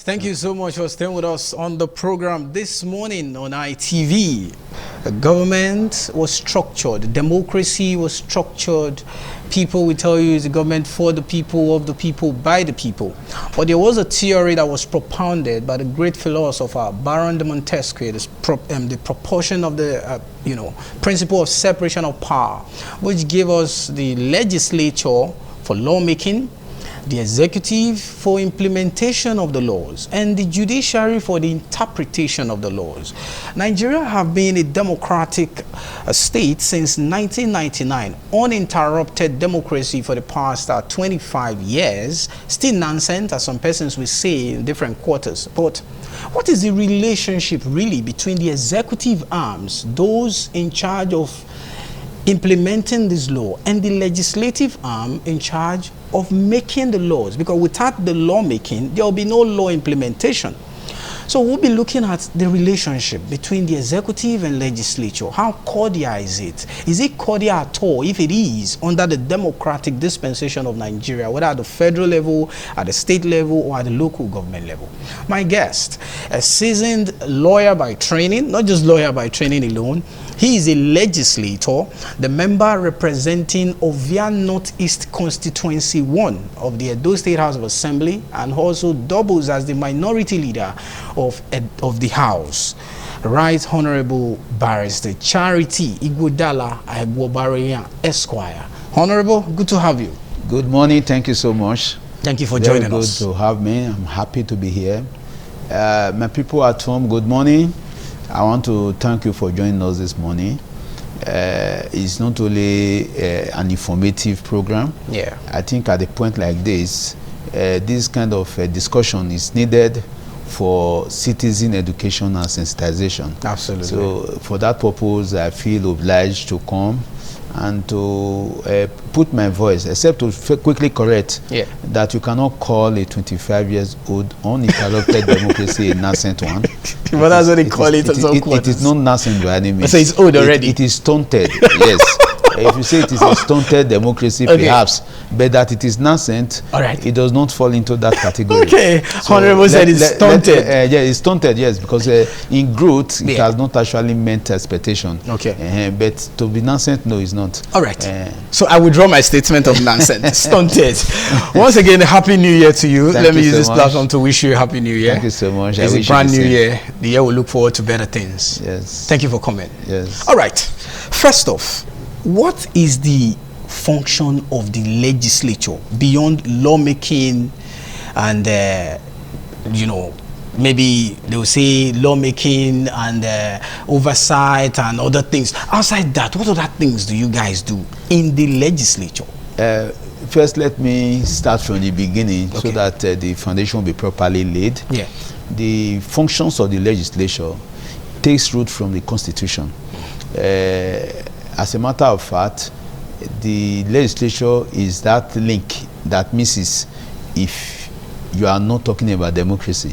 Thank you so much for staying with us on the program this morning on ITV. The government was structured, democracy was structured. People will tell you it's a government for the people, of the people, by the people. But there was a theory that was propounded by the great philosopher Baron de Montesquieu, the proportion of the principle of separation of power, which gave us the legislature for lawmaking, the executive for implementation of the laws, and the judiciary for the interpretation of the laws. Nigeria have been a democratic state since 1999, uninterrupted democracy for the past 25 years. Still nonsense, as some persons will say in different quarters. But what is the relationship really between the executive arms, those in charge of implementing this law, and the legislative arm in charge of making the laws? Because without the lawmaking, there will be no law implementation. So we'll be looking at the relationship between the executive and legislature. How cordial is it? Is it cordial at all? If it is, under the democratic dispensation of Nigeria, whether at the federal level, at the state level, or at the local government level. My guest, a seasoned lawyer by training, not just lawyer by training alone. He is a legislator, the member representing Ovia Northeast Constituency 1 of the Edo State House of Assembly, and also doubles as the minority leader of the House. Right Honorable Barrister Charity Ighodala Agbobareyan Esquire. Honorable, good to have you. Good morning. Thank you so much. Thank you for joining us. Good to have me. I'm happy to be here. My people at home, good morning. I want to thank you for joining us this morning. It's not only an informative program. Yeah. I think at a point like this kind of discussion is needed for citizen education and sensitization. Absolutely. So for that purpose, I feel obliged to come and to put my voice, except to quickly correct that you cannot call a 25 years old uninterrupted democracy a nascent one. But that's what they call it. It is not nascent by any means. So it's old already. It is stunted, yes. If you say it is a stunted democracy, perhaps, but that it is nascent, it does not fall into that category. Okay, so Honorable said it's stunted. Yeah, it's stunted, yes, because in growth, it has not actually meant expectation. Okay. But to be nascent, no, it's not. All right. So I withdraw my statement of nonsense. Stunted. Once again, Happy New Year to you. Let me use this platform to wish you a Happy New Year. Thank you so much. It's a brand new year. The year will look forward to better things. Yes. Thank you for coming. Yes. All right. First off, what is the function of the legislature beyond lawmaking and, maybe they will say lawmaking and oversight and other things? Outside that, what other things do you guys do in the legislature? First, let me start from the beginning so that the foundation will be properly laid. Yeah. The functions of the legislature takes root from the Constitution. As a matter of fact, the legislature is that link that misses if you are not talking about democracy.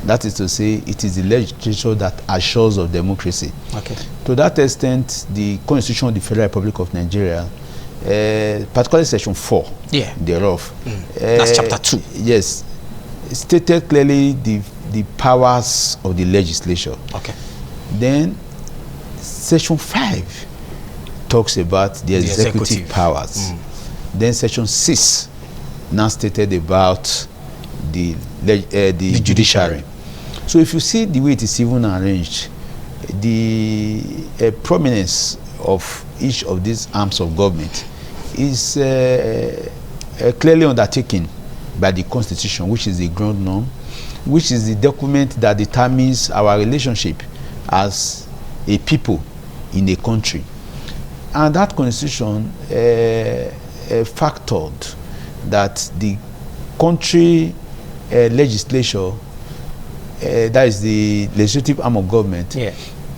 That is to say, it is the legislature that assures of democracy. Okay. To that extent, the Constitution of the Federal Republic of Nigeria, particularly Section 4 thereof. That's Chapter 2. Yes. Stated clearly the powers of the legislature. Okay. Then, Section 5 talks about the executive powers. Then Section 6 now stated about the judiciary. So if you see the way it is even arranged, the prominence of each of these arms of government is clearly undertaken by the Constitution, which is the ground norm, which is the document that determines our relationship as a people in a country. And that Constitution factored that the country legislature, that is the legislative arm of government,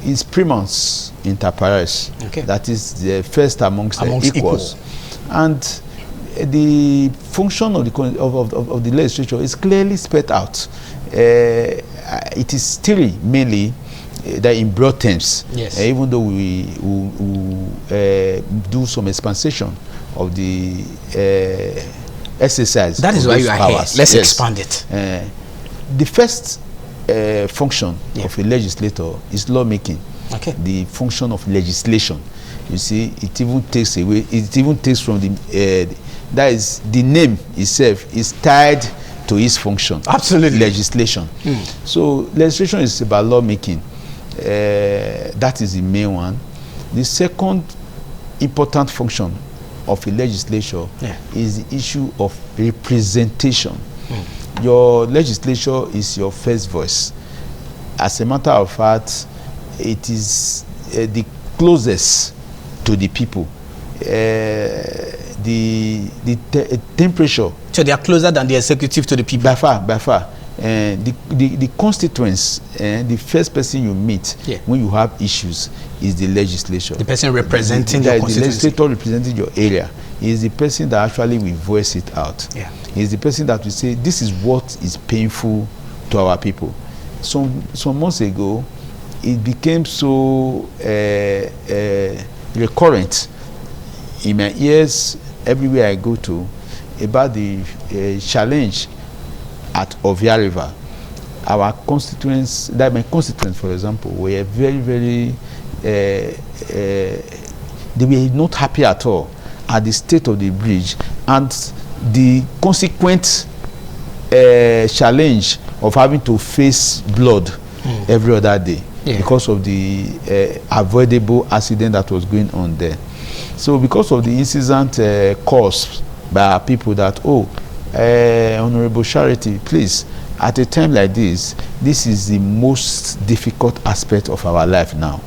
is primus inter pares. Okay. That is the first amongst equals. And the function of the legislature is clearly spelled out. It is still mainly that in broad terms, even though we do some expansion of the exercise. That is why you are here. Let's expand it. the first function of a legislator is lawmaking. Okay. The function of legislation. You see, it even takes away. It even takes from the. That is, the name itself is tied to its function. Absolutely. Legislation. So legislation is about lawmaking. That is the main one. The second important function of a legislature is the issue of representation. Your legislature is your first voice. As a matter of fact, it is the closest to the people. The temperature. So they are closer than the executive to the people. By far. The constituents, the first person you meet when you have issues is the legislature. The person representing your constituency. The legislator representing your area is the person that actually will voice it out. Is the person that will say, this is what is painful to our people. Some months ago, it became so recurrent in my ears everywhere I go to about the challenge at Ovia River. Our constituents, like my constituents, for example, were very, they were not happy at all at the state of the bridge and the consequent challenge of having to face blood every other day because of the avoidable accident that was going on there. So because of the incident caused by our people that, Honorable Charity, please, at a time like this is the most difficult aspect of our life now.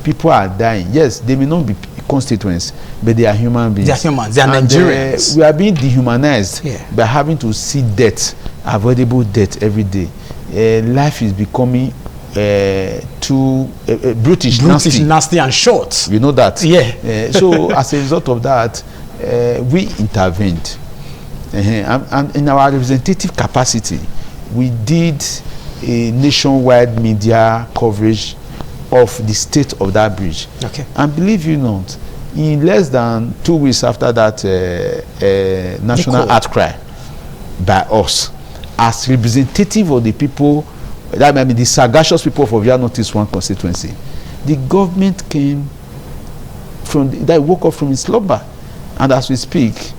People are dying. Yes, they may not be constituents, but they are human beings. They are humans. They are Nigerians. We are being dehumanized by having to see death, avoidable death every day. Life is becoming too brutish, nasty and short. You know that. So as a result of that, we intervened. And in our representative capacity, we did a nationwide media coverage of the state of that bridge. And believe you not, in less than 2 weeks after that national outcry by us, as representative of the people, that I mean the sagacious people of Ovia Northeast 1 constituency, the government came from, they woke up from its slumber, and as we speak,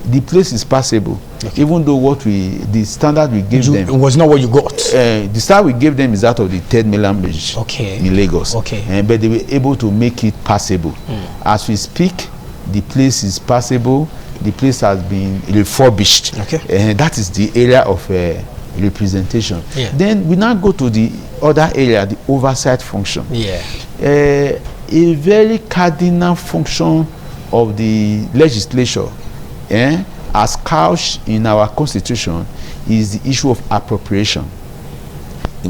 the place is passable. Even though the standard we gave them, it was not what you got. The standard we gave them is that of the 3rd mainland bridge in Lagos. But they were able to make it passable. As we speak, the place is passable. The place has been refurbished. That is the area of representation. Then we now go to the other area, the oversight function. A very cardinal function of the legislature, as couched in our constitution, is the issue of appropriation,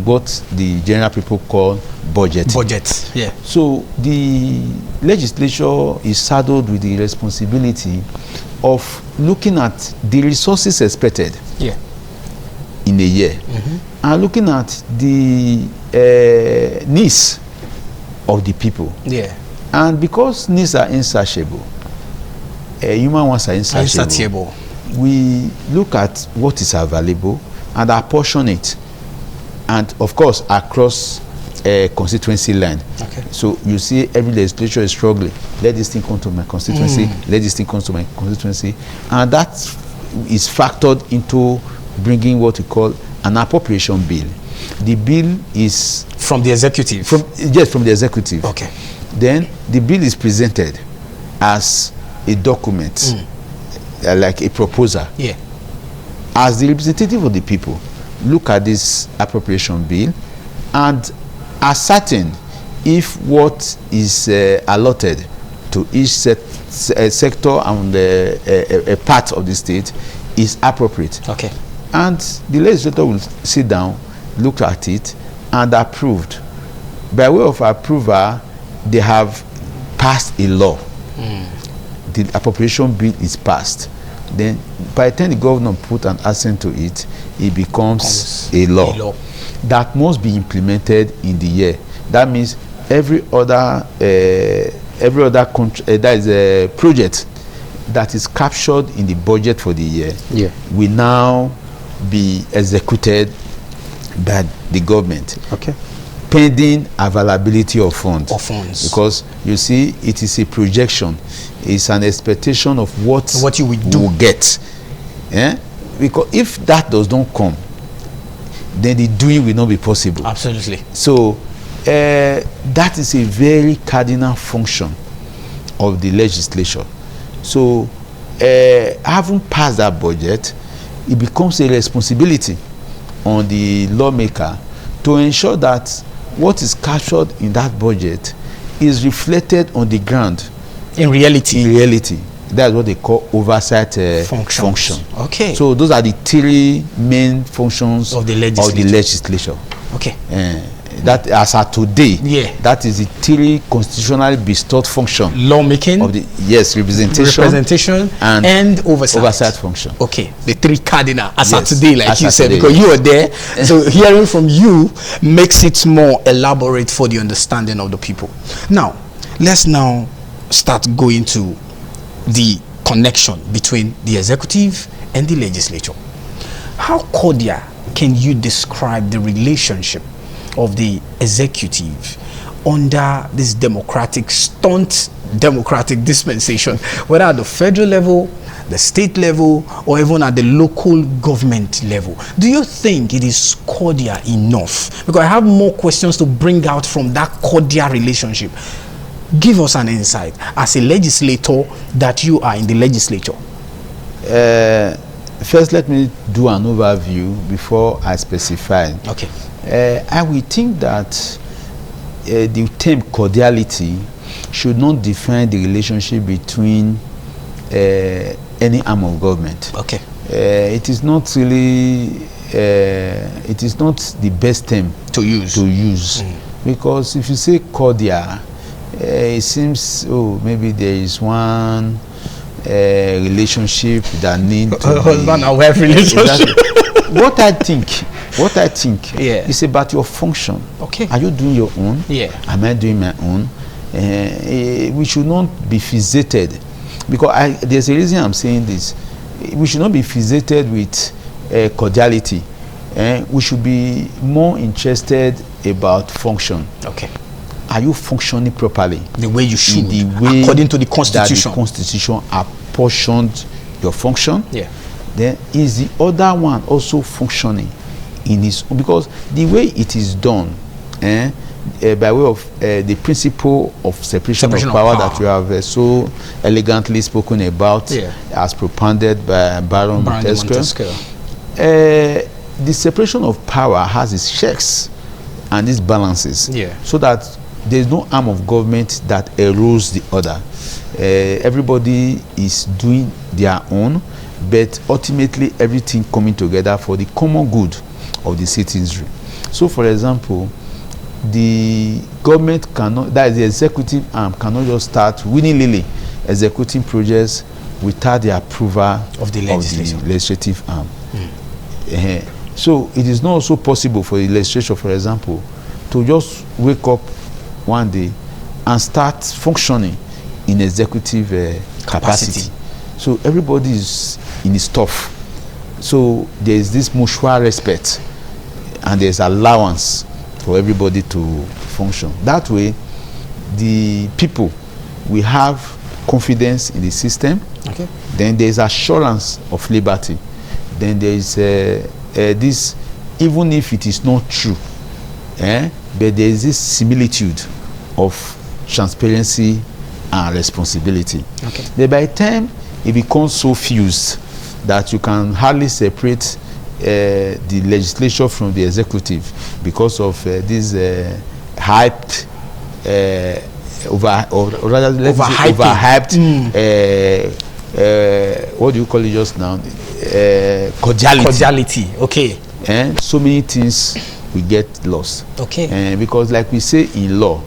what the general people call budget. So the legislature is saddled with the responsibility of looking at the resources expected in a year, and looking at the needs of the people. And because needs are insatiable, human ones are insatiable, we look at what is available and apportion it, and of course across constituency line. So you see every legislature is struggling. Let this thing come to my constituency, let this thing come to my constituency, and that is factored into bringing what we call an appropriation bill. The bill is from the executive. From the executive. Then the bill is presented as a document, like a proposal. As the representative of the people, look at this appropriation bill and ascertain if what is allotted to each sector and a part of the state is appropriate. And the legislator will sit down, look at it, and approved. By way of approval, they have passed a law. The appropriation bill is passed. Then by the time the governor put an assent to it, it becomes a law that must be implemented in the year. That means every other project that is captured in the budget for the year will now be executed by the government. Okay. Pending availability of funds. Because you see, it is a projection. It's an expectation of what you will get. Yeah? Because if that does not come, then the doing will not be possible. Absolutely. So that is a very cardinal function of the legislature. So having passed that budget, it becomes a responsibility on the lawmaker to ensure that what is captured in that budget is reflected on the ground. In reality. That's what they call oversight function. Okay. So those are the three main functions of the legislature. Okay. That as of today, that is the three constitutionally bestowed function. Lawmaking of the representation and oversight function. Okay, the three cardinal as of today, like you said, because you were there. So hearing from you makes it more elaborate for the understanding of the people. Now, let's now start going to the connection between the executive and the legislature. How cordial can you describe the relationship of the executive under this democratic dispensation, whether at the federal level, the state level, or even at the local government level? Do you think it is cordial enough? Because I have more questions to bring out from that cordial relationship. Give us an insight as a legislator that you are in the legislature. First, let me do an overview before I specify. Okay. I will think that the term cordiality should not define the relationship between any arm of government. Okay. It is not really, it is not the best term to use. Because if you say cordial, it seems, maybe there is one relationship that need to husband and wife relationship. Exactly. What I think is about your function. Okay. Are you doing your own? Yeah. Am I doing my own? We should not be fixated, because there's a reason I'm saying this. We should not be fixated with cordiality. We should be more interested about function. Okay. Are you functioning properly? The way you should, the way according to the Constitution. That the Constitution apportioned your function. Yeah. Then is the other one also functioning in its own? Because the way it is done, by way of the principle of separation of power that you have so elegantly spoken about, as propounded by Baron Montesquieu, the separation of power has its checks and its balances, so that there is no arm of government that erodes the other. Everybody is doing their own, but ultimately everything coming together for the common good of the citizenry. So, for example, the government cannot, that is the executive arm, cannot just start willy-nilly executing projects without the approval of the legislative arm. So it is not also possible for the legislature, for example, to just wake up one day and start functioning in executive capacity. So everybody is in his stuff. So there is this mutual respect and there's allowance for everybody to function. That way, the people will have confidence in the system. Okay. Then there is assurance of liberty. Then there is this, even if it is not true, but there is this similitude of transparency and responsibility. Okay. Then by the time it becomes so fused that you can hardly separate the legislature from the executive because of this hyped, overhyped, what do you call it just now? Cordiality. Okay. And so many things we get lost. Okay. Because, like we say in law,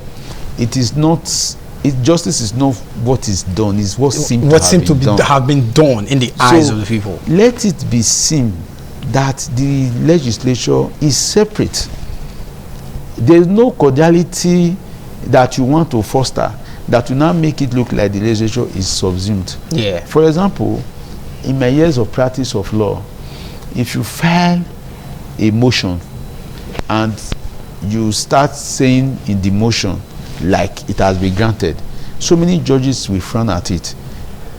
it is not. Justice is not what is done; it's what seems to have been done in the eyes of the people. Let it be seen that the legislature is separate. There is no cordiality that you want to foster that will now make it look like the legislature is subsumed. Yeah. For example, in my years of practice of law, if you file a motion and you start saying in the motion like it has been granted, so many judges will frown at it.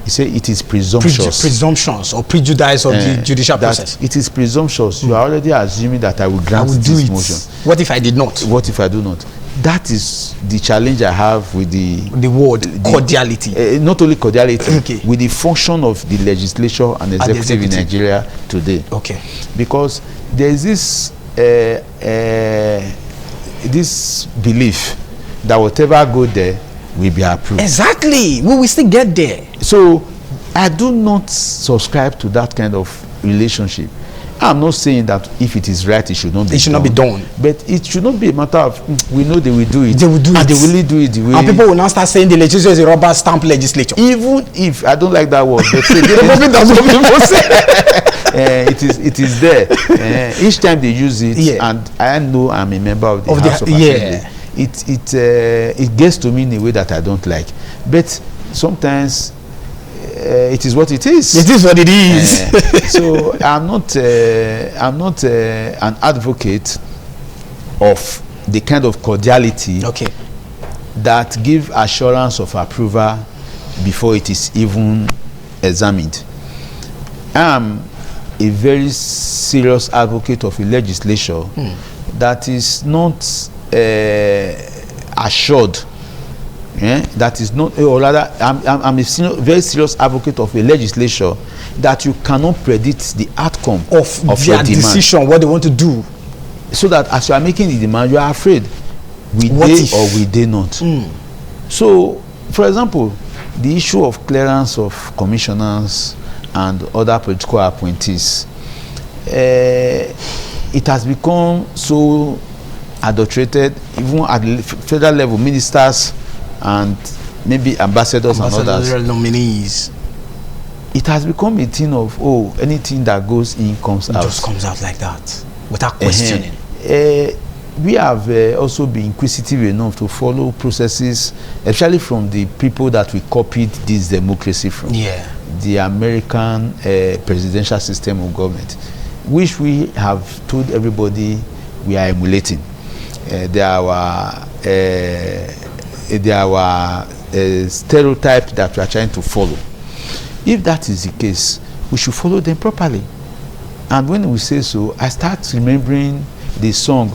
He say it is presumptuous. Presumptions or prejudice of the judicial process. It is presumptuous. You are already assuming that I will grant this motion. What if I did not? What if I do not? That is the challenge I have with the word cordiality. Not only cordiality, okay, with the function of the legislature and executive in Nigeria today. Okay. Because there is this this belief that whatever go there will be approved. Exactly. We will still get there. So I do not subscribe to that kind of relationship. I'm not saying that if it is right, it should not be done. It should not be done. But it should not be a matter of, we know they will do it. They will do and it. They will do it the way. And people will now start saying the legislature is a rubber stamp legislature. Even if, I don't like that word, but that's what people say. It is there. Each time they use it, yeah. And I know I'm a member of the House of Assembly. It gets to me in a way that I don't like. But sometimes it is what it is. It is what it is. So I'm not an advocate of the kind of cordiality that give assurance of approval before it is even examined. I'm a very serious advocate of a legislature that is not assured. Yeah, that is not, or rather, I'm a very serious advocate of a legislature that you cannot predict the outcome of your demand. Decision, what they want to do. So that as you are making the demand, you are afraid, will they or will they not? So, for example, the issue of clearance of commissioners and other political appointees, it has become so adulterated, even at the federal level, ministers and maybe ambassadors and others, nominees. It has become a thing of, oh, anything that goes in comes out. Just comes out like that, without questioning. We have also been inquisitive enough to follow processes, especially from the people that we copied this democracy from. Yeah. The American presidential system of government, which we have told everybody we are emulating. They are our stereotype that we are trying to follow. If that is the case, we should follow them properly. And when we say so, I start remembering the song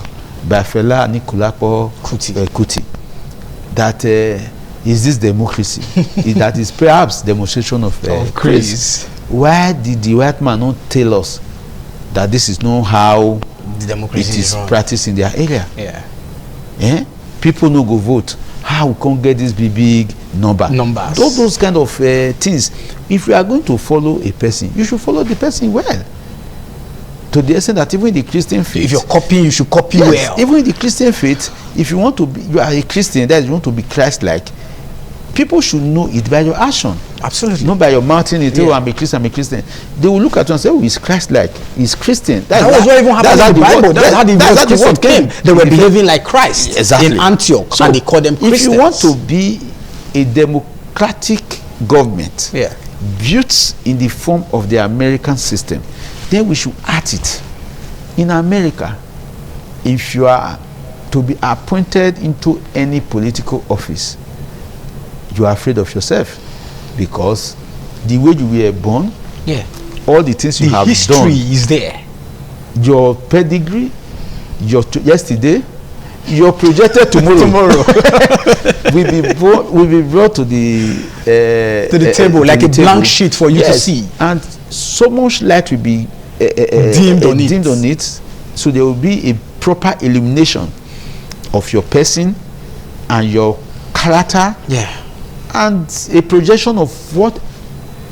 by Fela Anikulapo Kuti, that is this democracy? That is perhaps demonstration of grace. Why did the white man not tell us that this is not how the democracy it is practiced in their area? Yeah. People no go vote. How we can get this big numbers? All those kind of things. If you are going to follow a person, you should follow the person well. To the extent that even in the Christian faith, if you're copying, you should copy well. Even in the Christian faith, if you want to be, you are a Christian, that you want to be Christ-like, people should know it by your action. Absolutely. Not by your mouthing it. Oh, I'm a Christian. They will look at you and say, oh, he's Christ-like, he's Christian. That was what even happened in the Bible. That's how the word came. They were behaving like Christ in Antioch, so and they called them Christians. If you want to be a democratic government built in the form of the American system, then we should act it. In America, if you are to be appointed into any political office, you are afraid of yourself, because the way you were born, all the things you have done, history is there. Your pedigree, your yesterday, your projected tomorrow will be brought to the table like a blank sheet for you to see, and so much light will be dimmed on it. So there will be a proper illumination of your person and your character. And a projection of what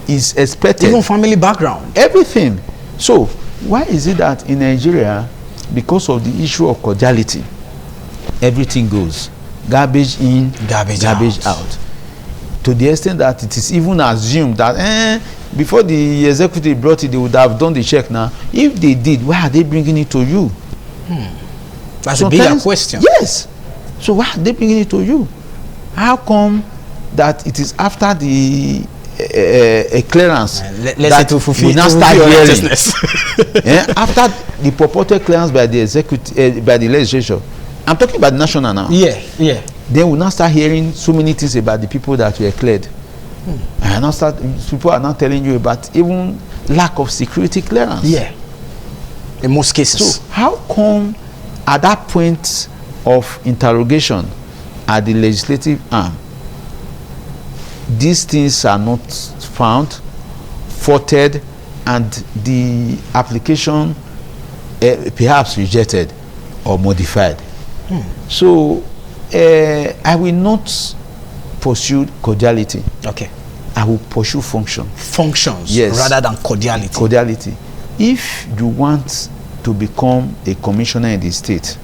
is expected. Even family background. Everything. So, why is it that in Nigeria, because of the issue of cordiality, everything goes garbage in, garbage out? To the extent that it is even assumed that before the executive brought it, they would have done the check now. If they did, why are they bringing it to you? That's a bigger question. Yes. So why are they bringing it to you? How come that it is after the a clearance that will now start hearing. After the purported clearance by the executive, by the legislature, I'm talking about national now. Yeah. Then we'll now start hearing so many things about the people that were cleared. And now people are now telling you about even lack of security clearance. Yeah. In most cases. So how come at that point of interrogation at the legislative arm, these things are not found, faulted, and the application perhaps rejected or modified? So I will not pursue cordiality. Okay. I will pursue function. Functions, yes, rather than cordiality. Cordiality. If you want to become a commissioner in the state,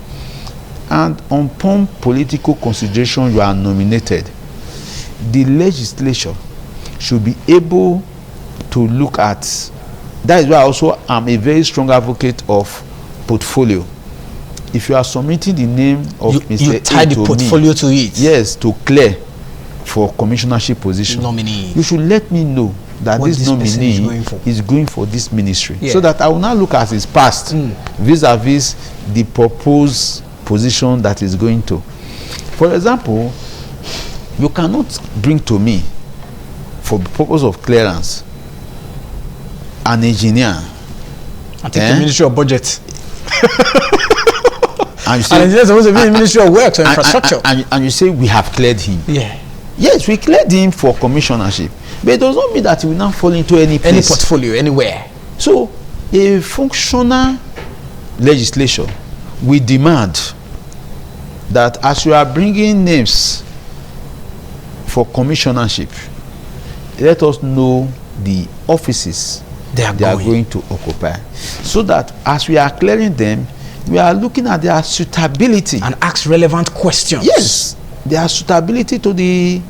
and upon political consideration you are nominated, the legislature should be able to look at. That is why also I'm a very strong advocate of portfolio. If you are submitting the name of Mr. you tie the portfolio to it. Yes, to clear for commissionership position. Nominee. You should let me know that what this nominee is going for this ministry, so that I will now look at his past vis-a-vis the proposed position that is going to. For example, you cannot bring to me for the purpose of clearance an engineer. I think the Ministry of Budget. And you say, and it's supposed to be the Ministry of Works or Infrastructure. And you say we have cleared him. Yeah. Yes, we cleared him for commissionership, but it does not mean that he will now fall into any place. Any portfolio, anywhere. So, a functional legislature will demand that as you are bringing names for commissionership, let us know the offices they are going to occupy, so that as we are clearing them, we are looking at their suitability and ask relevant questions. Yes, their suitability to the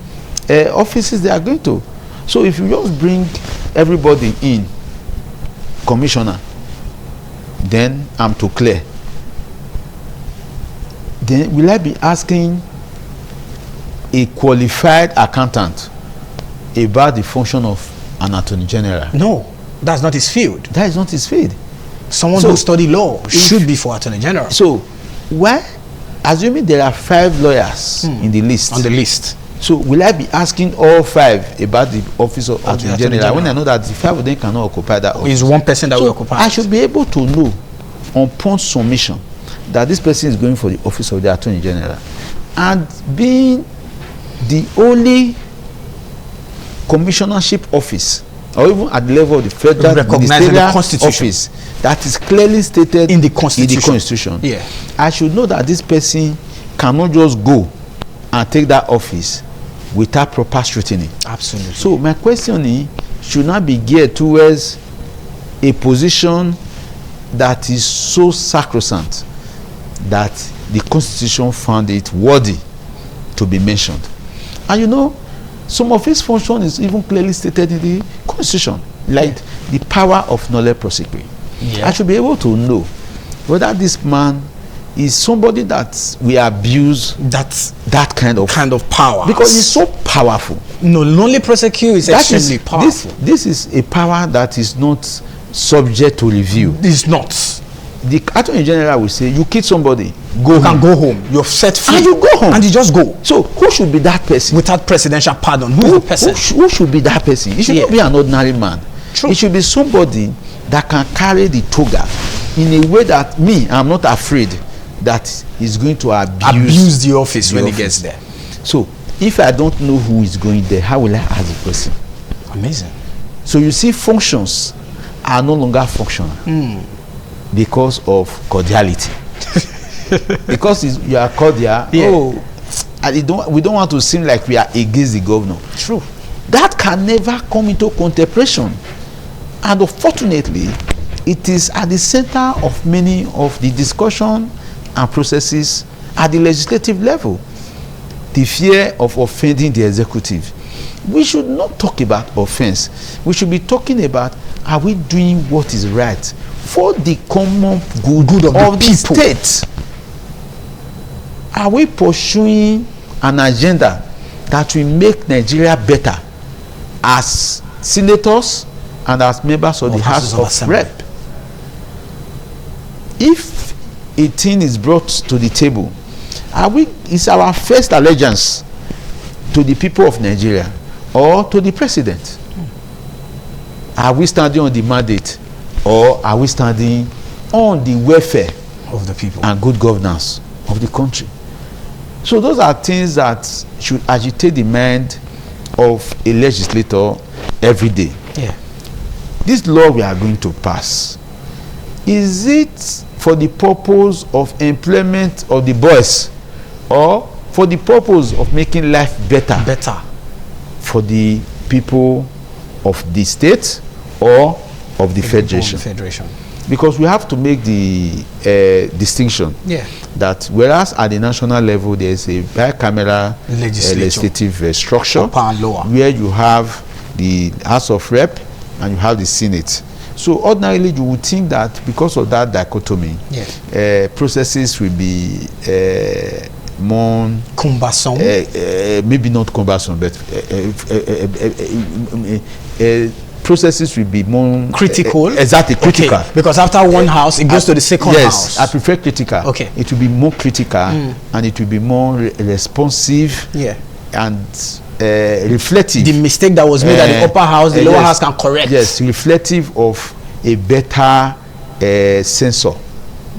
offices they are going to. So if you just bring everybody in commissioner, then I'm to clear. Then will I be asking a qualified accountant about the function of an attorney general? No, that's not his field. That is not his field. Someone who study law should be for attorney general. So why, assuming there are 5 lawyers in the list, on the list, so will I be asking all 5 about the office of attorney general when I know that the 5 of them cannot occupy that office? It's one person that will occupy. I should be able to know upon submission that this person is going for the office of the attorney general, and being the only commissionership office, or even at the level of the federal ministerial office that is clearly stated in the constitution. Yeah. I should know that this person cannot just go and take that office without proper scrutiny. Absolutely. So my question is, should not be geared towards a position that is so sacrosanct that the constitution found it worthy to be mentioned. And you know, some of his function is even clearly stated in the constitution, like the power of knowledge prosecuting. I should be able to know whether this man is somebody that we abuse that kind of power, because he's so powerful. No, knowledge prosecute is extremely powerful. This is a power that is not subject to review. It's not. The attorney general will say, you kill somebody, you can go home. You're set free. And you go home. And you just go. So who should be that person? Without presidential pardon, who is the person? Who should be that person? It should not be an ordinary man. True. It should be somebody that can carry the toga in a way that I'm not afraid that he's going to abuse the office when he gets there. So if I don't know who is going there, how will I ask the person? Amazing. So you see, functions are no longer functional because of cordiality. Because you are cordial, we don't want to seem like we are against the governor. True. That can never come into contemplation. And unfortunately, it is at the center of many of the discussion and processes at the legislative level. The fear of offending the executive. We should not talk about offense. We should be talking about, are we doing what is right for the common good of the state? Are we pursuing an agenda that will make Nigeria better as senators and as members of the House of Rep. If a thing is brought to the table, is our first allegiance to the people of Nigeria or to the president? Are we standing on the mandate, or are we standing on the welfare of the people and good governance of the country? So those are things that should agitate the mind of a legislator every day. Yeah. This law we are going to pass, is it for the purpose of employment of the boys, or for the purpose of making life better for the people of the state or of the federation? Because we have to make the distinction, that whereas at the national level there is a bicameral legislative structure where you have the House of Rep and you have the Senate. So ordinarily you would think that because of that dichotomy, processes will be more cumbersome, maybe not cumbersome, but processes will be more critical. Exactly, critical. Okay. Because after one house, it goes to the second house. Yes, I prefer critical. Okay. It will be more critical, and it will be more responsive. And reflective. The mistake that was made at the upper house, the lower house can correct. Yes, reflective of a better censor,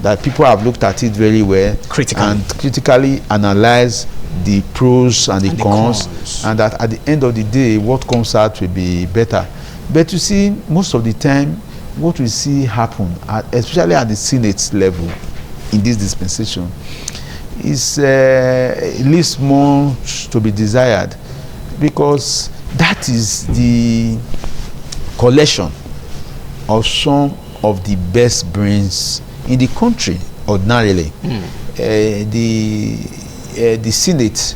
that people have looked at it very well and critically analyze the pros and the cons, and that at the end of the day, what comes out will be better. But you see, most of the time, what we see happen, especially at the Senate level in this dispensation, is leaves more to be desired, because that is the collection of some of the best brains in the country ordinarily. The Senate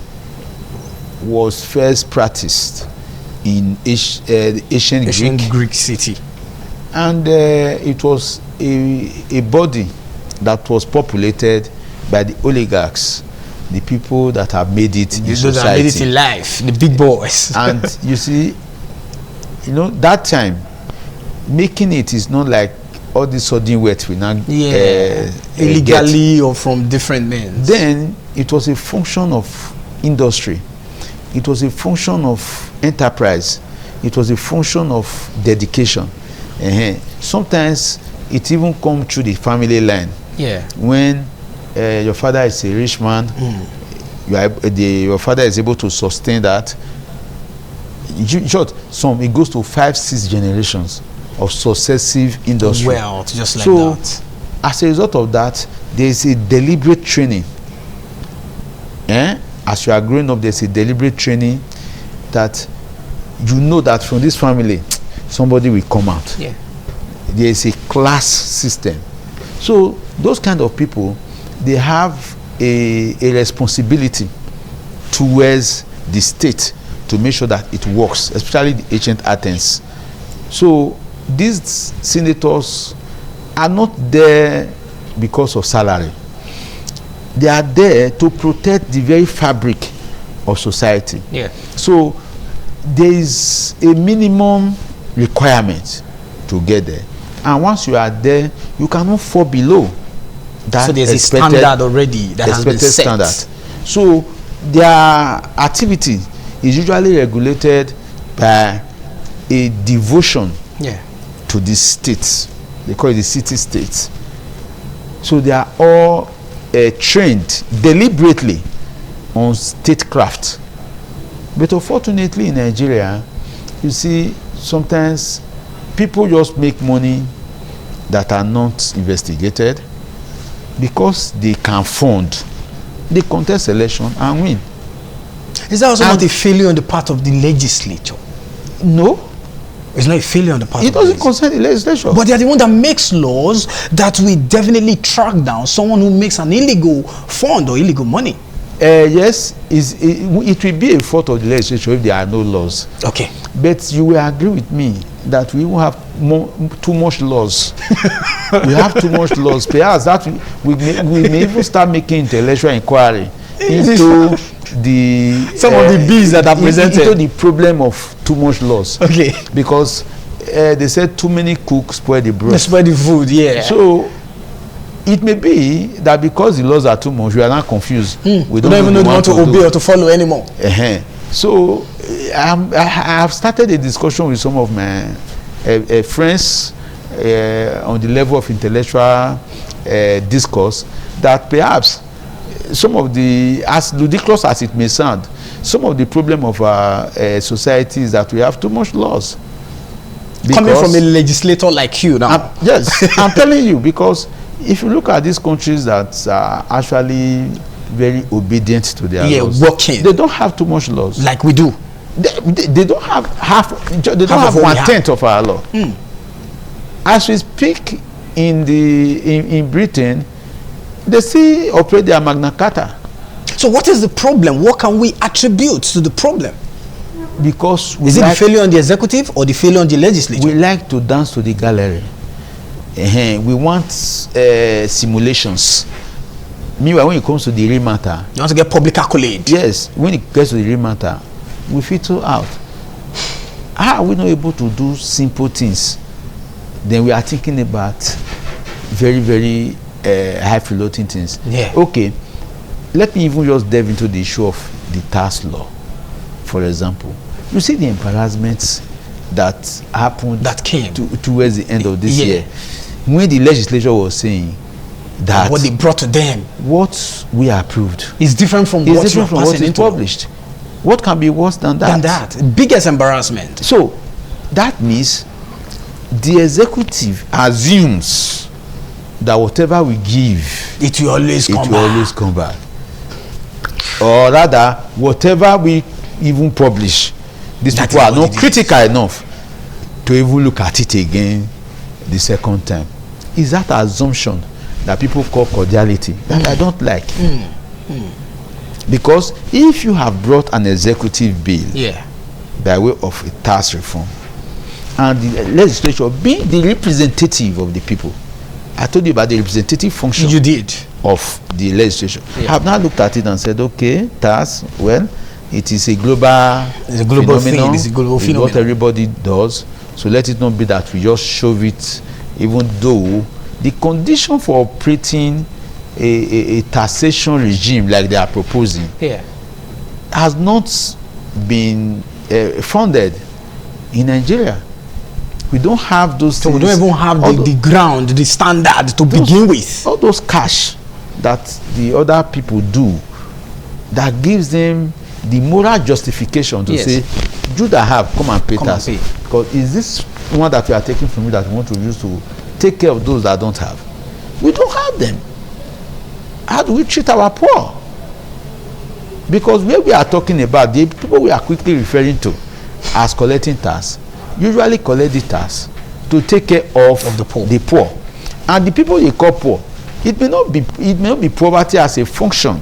was first practiced in ancient Greek city, and it was a body that was populated by the oligarchs, the people that have made it in society, that made it in life, the big boys. And you see, that time making it is not like all this sudden wealth we now illegally or from different men. Then it was a function of industry, it was a function of enterprise, it was a function of dedication. Sometimes it even comes through the family line. When your father is a rich man, your father is able to sustain that. In short, it goes to 5-6 generations of successive industry. Wealth, just like that. As a result of that, there is a deliberate training. As you are growing up, there's a deliberate training that you know that from this family, somebody will come out. There is a class system. So those kind of people, they have a responsibility towards the state to make sure that it works, especially the ancient Athens. So these senators are not there because of salary. They are there to protect the very fabric of society. So there is a minimum requirement to get there, and once you are there, you cannot fall below that. So there's a standard already that has been set. Standard. So their activity is usually regulated by a devotion to the states. They call it the city states. So they are all trained deliberately on statecraft. But unfortunately in Nigeria, you see, sometimes people just make money that are not investigated because they can fund. They contest election and win. Is that also not a failure on the part of the legislature? No. It's not a failure on the part of the legislature. It doesn't concern the legislature. But they are the one that makes laws that will definitely track down someone who makes an illegal fund or illegal money. Yes, it will be a fault of the legislature if there are no laws. Okay. But you will agree with me that we will have too much laws. We have too much laws. Perhaps that we may even start making intellectual inquiry into some of the bills that are presented into the problem of too much laws. Okay. Because they said too many cooks spoil the broth. Spoil the food, yeah. So it may be that because the laws are too much, we are not confused. We don't even know what to obey or to follow anymore. So I have started a discussion with some of my friends on the level of intellectual discourse, that perhaps some of the, as ludicrous as it may sound, some of the problem of our society is that we have too much laws. Coming from a legislator like you now. Yes, I'm telling you, because if you look at these countries that are actually very obedient to their laws, working, they don't have too much laws. Like we do. They don't have half. They don't have 1/10 of our law. As we speak in Britain, they still operate their Magna Carta. So what is the problem? What can we attribute to the problem? Because is it the failure on the executive or the failure on the legislature? We like to dance to the gallery. We want simulations. Meanwhile, when it comes to the real matter, you want to get public accolade. Yes, when it gets to the real matter, we filter out. How are we not able to do simple things? Then we are thinking about very, very high-floating things. Yeah. Okay, let me even just delve into the issue of the tax law. For example, you see the embarrassments that happened, that came towards the end of this year, when the legislature was saying that what they brought to them, what we approved, is different from what is published. What can be worse than that? Biggest embarrassment. So that means the executive assumes that whatever we give, it will always come back. Or rather, whatever we even publish, these people are not critical enough to even look at it again the second time. Is that assumption that people call cordiality that I don't like? Because if you have brought an executive bill by way of a tax reform, and the legislature being the representative of the people, I told you about the representative function of the legislature. I have now looked at it and said, okay, tax, well, it is a global phenomenon. It's a global phenomenon. What everybody does. So let it not be that we just shove it, even though the condition for operating a taxation regime like they are proposing has not been funded in Nigeria. We don't have those things. We don't even have the ground, the standard to begin with. All those cash that the other people do, that gives them the moral justification to say, you that have, come and pay tax. Because is this one that we are taking from you that we want to use to take care of those that don't have? We don't have them. How do we treat our poor? Because where we are talking about, the people we are quickly referring to as collecting tax, usually collect the tax to take care of the poor. And the people you call poor, it may not be poverty as a function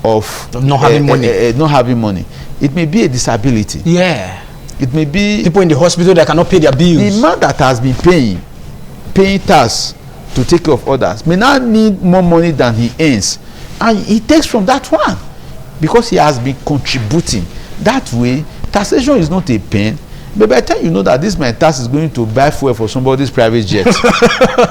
of not having money. Not having money. It may be a disability. It may be people in the hospital that cannot pay their bills. The man that has been paying tax to take care of others may not need more money than he earns, and he takes from that one because he has been contributing. That way, taxation is not a pain. But by the time you know that this my tax is going to buy fuel for somebody's private jet,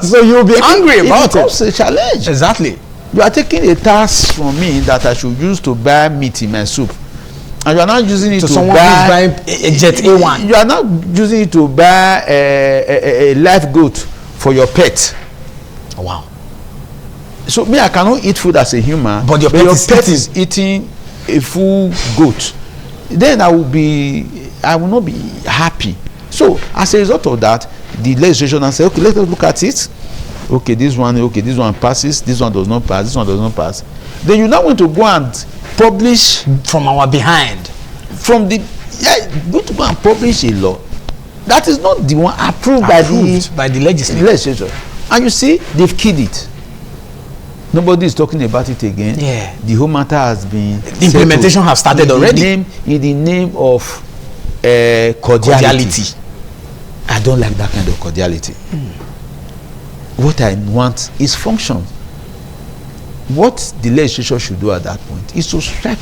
so you'll be angry about it. It becomes a challenge. Exactly. You are taking a tax from me that I should use to buy meat in my soup, and you are not using it to someone buy who is buying a jet A1. You are not using it to buy a live goat for your pet. Wow. So me, I cannot eat food as a human, but your pet is eating a full goat. Then I will not be happy. So as a result of that, the legislation and say, okay, let us look at it. Okay, this one passes, this one does not pass, this one does not pass. Then you now want to go and publish from our behind. From the going to go and publish a law that is not the one approved by the legislature. And you see, they've killed it. Nobody is talking about it again. The whole matter has been the implementation has started already. In the name of cordiality. I don't like that kind of cordiality. What I want is function. What the legislature should do at that point is to strike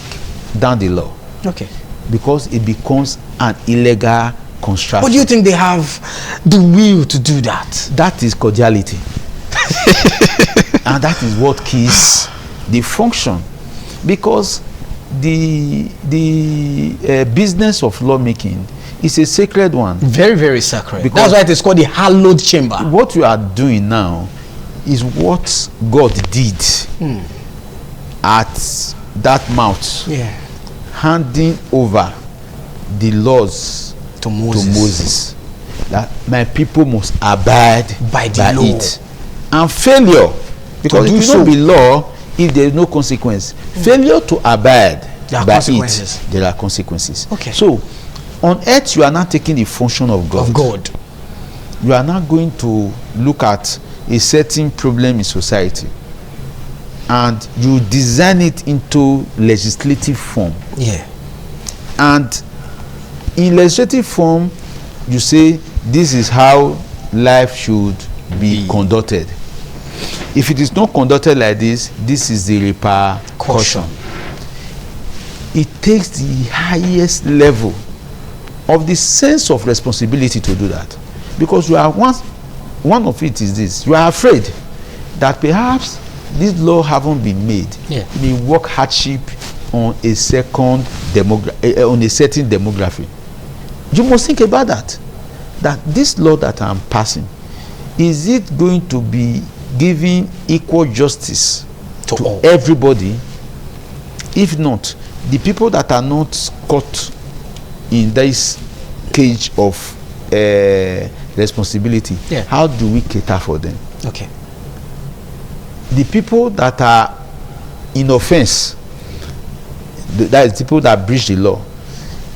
down the law. Okay. Because it becomes an illegal construction. But do you think they have the will to do that? That is cordiality. And that is what keeps the function. Because the business of lawmaking is a sacred one. Very, very sacred. Because that's why it is called the hallowed chamber. What you are doing now is what God did at that mount. Yeah. Handing over the laws to Moses. That my people must abide by the law. it. And failure, because it will not be law if there is no consequence. Failure to abide by it, there are consequences. Okay. So on earth you are not taking the function of God. You are not going to look at a certain problem in society and you design it into legislative form. Yeah. And in legislative form, you say this is how life should be conducted. If it is not conducted like this, this is the repercussion. It takes the highest level of the sense of responsibility to do that. Because you are one of it is this: you are afraid that perhaps this law haven't been made. Yeah. May work hardship on a certain demography. You must think about that. That this law that I'm passing, is it going to be giving equal justice to all, everybody? If not, the people that are not caught in this cage of responsibility, how do we cater for them? Okay. The people that are in offense, that is people that breach the law,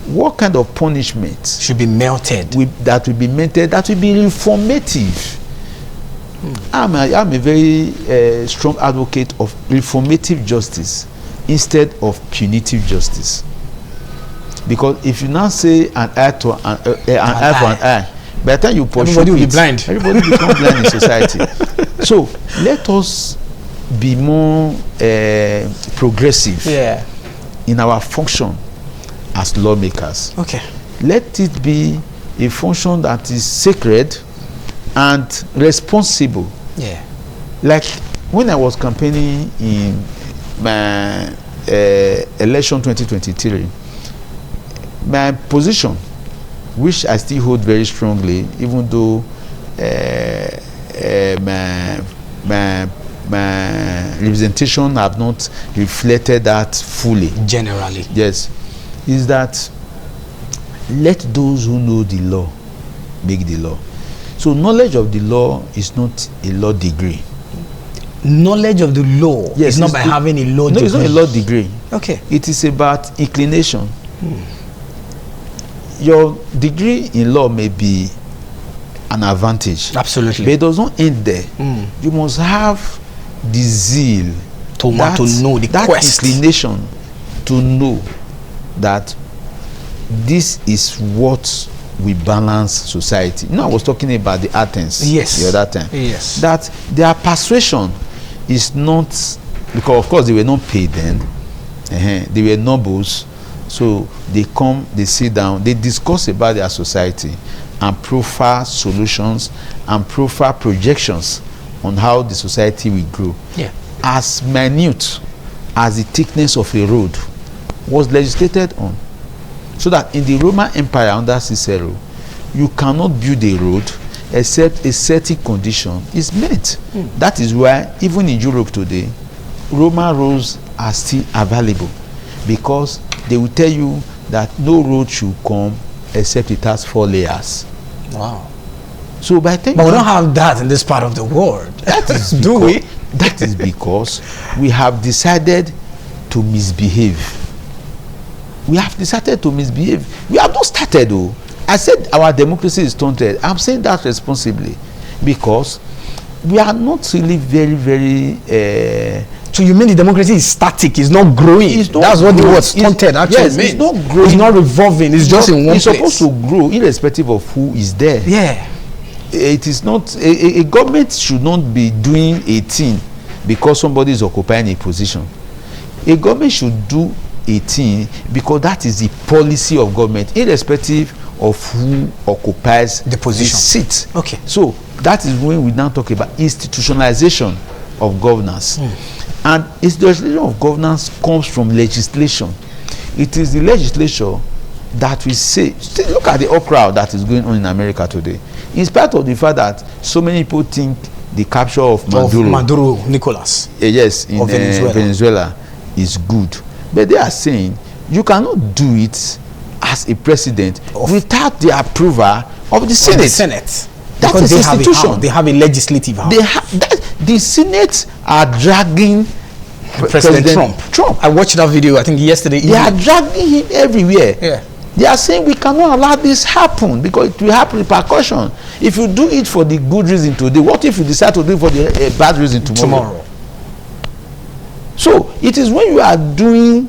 what kind of punishment should be melted? That will be melted, that will be reformative. I'm a very strong advocate of reformative justice instead of punitive justice. Because if you now say an eye for an eye, by the time you pursue everybody will be blind. Everybody will become blind in society. So let us be more progressive in our function as lawmakers. Okay. Let it be a function that is sacred and responsible. Yeah. Like when I was campaigning in my election 2023, my position, which I still hold very strongly, even though my representation have not reflected that fully. Generally. Yes. Is that let those who know the law make the law. So knowledge of the law is not a law degree. Knowledge of the law is not by having a law degree. No, it's not a law degree. Okay. It is about inclination. Your degree in law may be an advantage. Absolutely. But it does not end there. You must have the zeal to know the quest. Inclination to know that this is what we balance society. You know, I was talking about the Athens the other time. Yes. That their persuasion is not, because of course they were not paid then. They were nobles. So they come, they sit down, they discuss about their society and proffer solutions and proffer projections on how the society will grow. Yeah. As minute as the thickness of a road was legislated on. So that in the Roman Empire under Cicero, you cannot build a road except a certain condition is met. That is why even in Europe today, Roman roads are still available, because they will tell you that no road should come except it has 4 layers. Wow. So by the time, but we don't have that in this part of the world. That is do we? That is because we have decided to misbehave. We have decided to misbehave. We have not started though. I said our democracy is stunted. I'm saying that responsibly, because we are not really very so you mean the democracy is static, it's not growing? That's what the word stunted actually means. It's not growing. It's not revolving, it's just in one place. It's supposed to grow irrespective of who is there. Yeah. It is not, a government should not be doing a thing because somebody is occupying a position. A government should do 18, because that is the policy of government, irrespective of who occupies the position, the seat. Okay. So that is when we now talk about institutionalization of governance. And institutionalization of governance comes from legislation. It is the legislature that we say, look at the uproar that is going on in America today. In spite of the fact that so many people think the capture of Maduro Nicolas, yes, in Venezuela is good, but they are saying you cannot do it as a president without the approval of the Senate. That is institution. They have a legislative house. The Senate are dragging President Trump. I watched that video, I think yesterday evening. They are dragging him everywhere. Yeah. They are saying we cannot allow this happen because it will have repercussion. If you do it for the good reason today, what if you decide to do it for the bad reason tomorrow? So it is when you are doing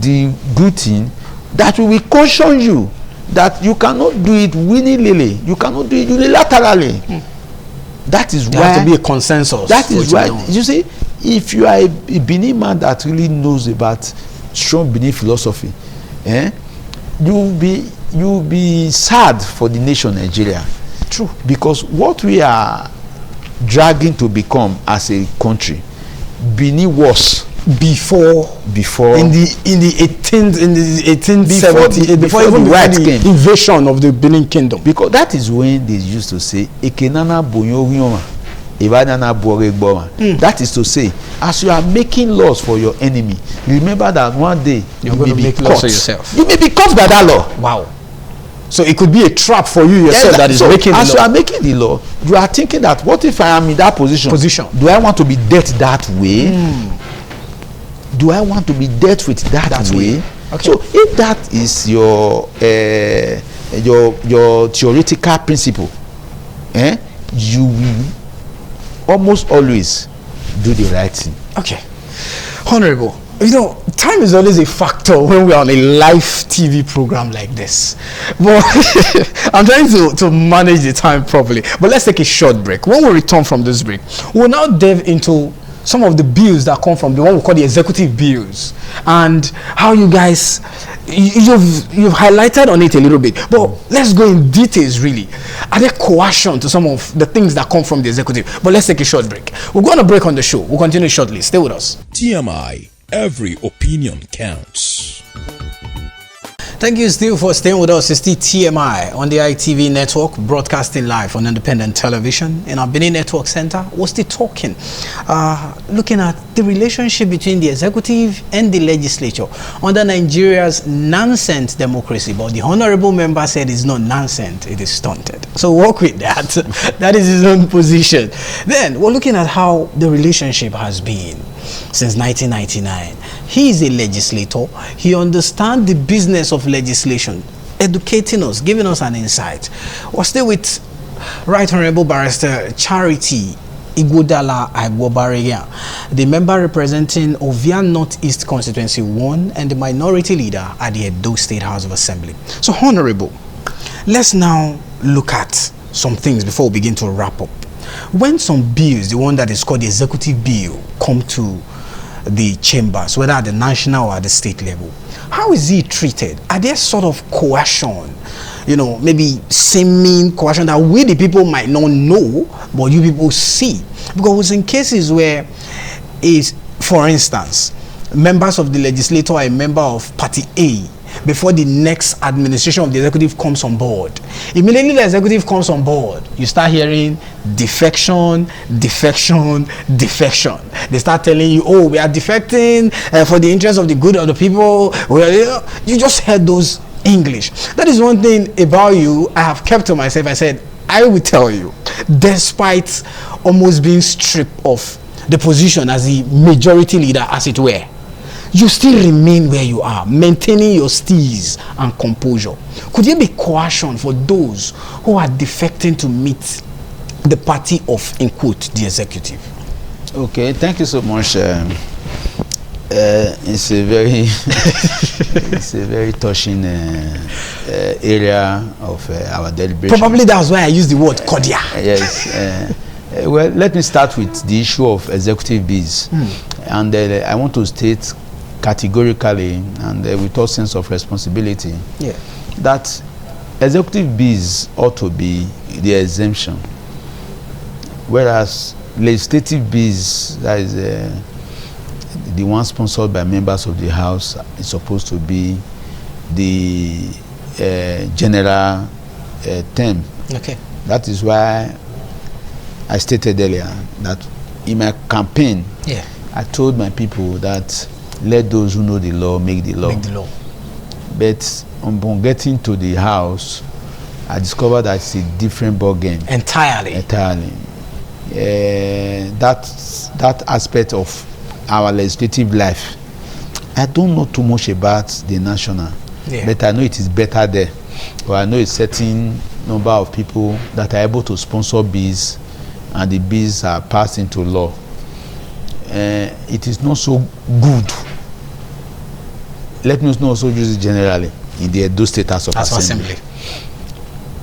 the good thing that we will caution you that you cannot do it willy-nilly. You cannot do it unilaterally. That is why there has to be a consensus. That is why you see, if you are a Benin man that really knows about strong Benin philosophy, you'll be sad for the nation Nigeria. True. Because what we are dragging to become as a country, Benin was before in the 1870 before even the invasion of the Benin Kingdom. Because that is when they used to say Ekenana Bonyo. That is to say, as you are making laws for your enemy, remember that one day you're going to make laws for yourself. You may be caught by that law. Wow. So it could be a trap for you yourself that is making the law. As you are making the law, you are thinking that what if I am in that position? Do I want to be dealt that way? Do I want to be dealt with that way? Okay. So if that is your theoretical principle, you will almost always do the right thing. Okay. Honorable, you know, time is always a factor when we are on a live TV program like this. But I'm trying to manage the time properly. But let's take a short break. When we return from this break, we'll now delve into some of the bills that come from the one we call the executive bills, and how you guys you've highlighted on it a little bit, but let's go in details. Really, are there coercion to some of the things that come from the executive? But let's take a short break. We'll go on a break on the show. We'll continue shortly. Stay with us. TMI, every opinion counts. Thank you still for staying with us. It's the TMI on the ITV network, broadcasting live on independent television in our Benin Network Center. We're still talking, looking at the relationship between the executive and the legislature under Nigeria's nonsense democracy. But the honorable member said it's not nonsense, it is stunted. So work with that. That is his own position. Then we're looking at how the relationship has been since 1999. He is a legislator. He understands the business of legislation, educating us, giving us an insight. We're still with Right Honorable Barrister Charity Ighodala Agbobarega, the member representing Ovia Northeast Constituency 1 and the minority leader at the Edo State House of Assembly. So, Honorable, let's now look at some things before we begin to wrap up. When some bills, the one that is called the executive bill, come to the chambers, whether at the national or at the state level, how is it treated? Are there sort of coercion, you know, maybe seeming coercion that we the people might not know, but you people see? Because in cases where for instance, members of the legislature are a member of party A before the next administration of the executive comes on board. Immediately the executive comes on board, you start hearing defection. They start telling you, oh, we are defecting for the interest of the good of the people. You just heard those English. That is one thing about you I have kept to myself. I said, I will tell you, despite almost being stripped of the position as the majority leader, as it were, you still remain where you are, maintaining your steeze and composure. Could there be coercion for those who are defecting to meet the party of, in quote, the executive? Okay, thank you so much. It's a very it's a very touching area of our deliberation. Probably that's why I use the word cordial. Yes. Well, let me start with the issue of executive bills. And I want to state categorically and with all sense of responsibility that executive bills ought to be the exemption, whereas legislative bills, that is the one sponsored by members of the House, is supposed to be the general term. Okay. That is why I stated earlier that in my campaign, I told my people that let those who know the law make the law. Make the law. But upon getting to the House, I discovered that it's a different ball game. Entirely. That aspect of our legislative life, I don't know too much about the national, but I know it is better there. Or I know a certain number of people that are able to sponsor bills, and the bills are passed into law. It is not so good. Let me not also use it generally in the Edo State House of Assembly.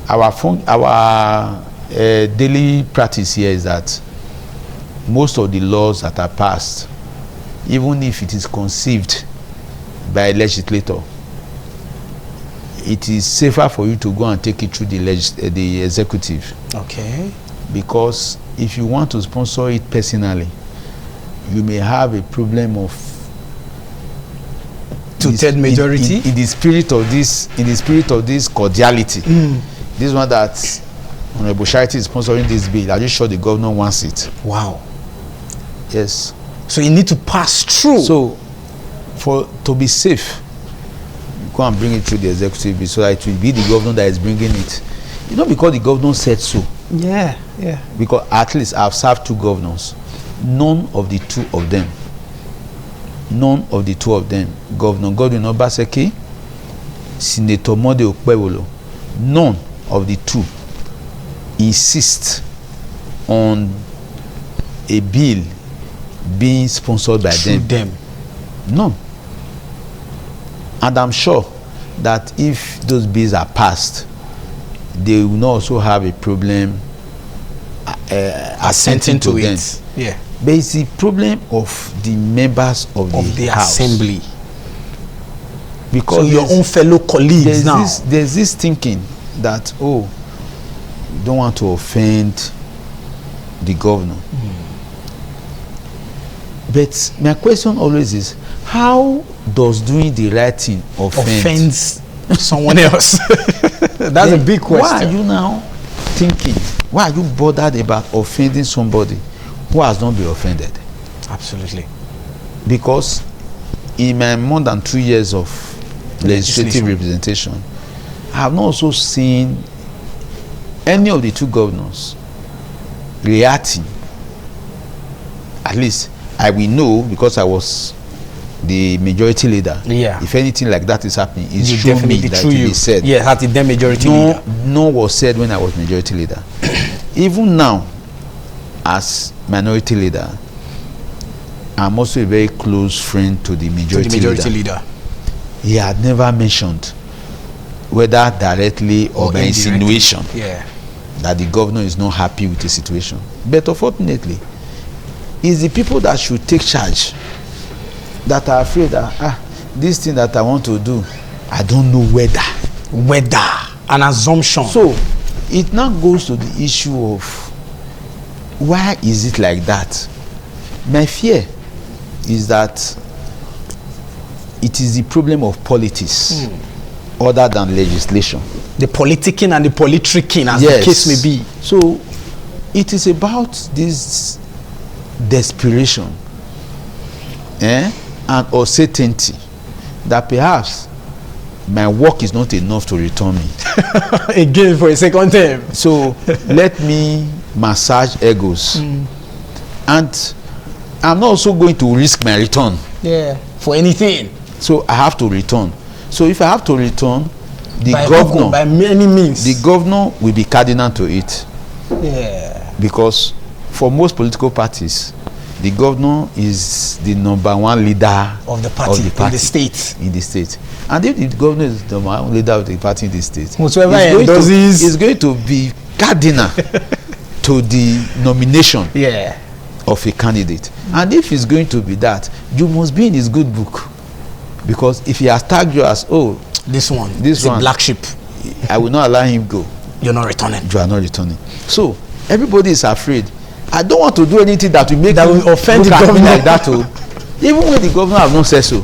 Our daily practice here is that most of the laws that are passed, even if it is conceived by a legislator, it is safer for you to go and take it through the executive. Okay. Because if you want to sponsor it personally, you may have a problem of two-third majority in the spirit of this cordiality. This one that Honorable Charity is sponsoring this bill, are you sure the governor wants it? Wow. Yes. So you need to pass through. So to be safe, go and bring it through the executive so that it will be the governor that is bringing it. You know, because the governor said so. Yeah. Because at least I've served 2 governors. None of the two of them, Governor Godwin Obaseki, Senator Mode Okpebolo, none of the two insist on a bill being sponsored by them. None. And I'm sure that if those bills are passed, they will not also have a problem assenting to them. Yeah. But it's the problem of the members of the House. Assembly. Because so your own fellow colleagues now. There's this thinking that, you don't want to offend the governor. But my question always is, how does doing the right thing offends someone else? That's a big question. Why are you now thinking? Why are you bothered about offending somebody who has not been offended? Absolutely. Because in my more than 2 years of legislative representation, I have not also seen any of the 2 governors reacting. At least I will know, because I was the majority leader. If anything like that is happening, it's through me that it is said. Yeah, the then majority leader. No was said when I was majority leader. Even now, as minority leader, I'm also a very close friend to the majority leader. He had never mentioned, whether directly or by insinuation, that the governor is not happy with the situation. But unfortunately, it's the people that should take charge that are afraid that this thing that I want to do, I don't know whether an assumption. So it now goes to the issue of why is it like that? My fear is that it is the problem of politics other than legislation. The politicking and the politricking, as the case may be. So it is about this desperation and uncertainty that perhaps my work is not enough to return me again for a second term. So let me massage egos, and I'm not also going to risk my return for anything. So I have to return. So if I have to return, the governor, by many means, the governor will be cardinal to it. Because for most political parties, the governor is the #1 leader of the party, in the state. And if the governor is the #1 leader of the party in the state, is going to be cardinal to the nomination of a candidate. And if it's going to be that, you must be in his good book. Because if he has tagged you as, oh, this one, this one, black sheep, I will not allow him go. You're not returning. You are not returning. So everybody is afraid. I don't want to do anything that will make that will offend the governor like that. Even when the governor have not said so.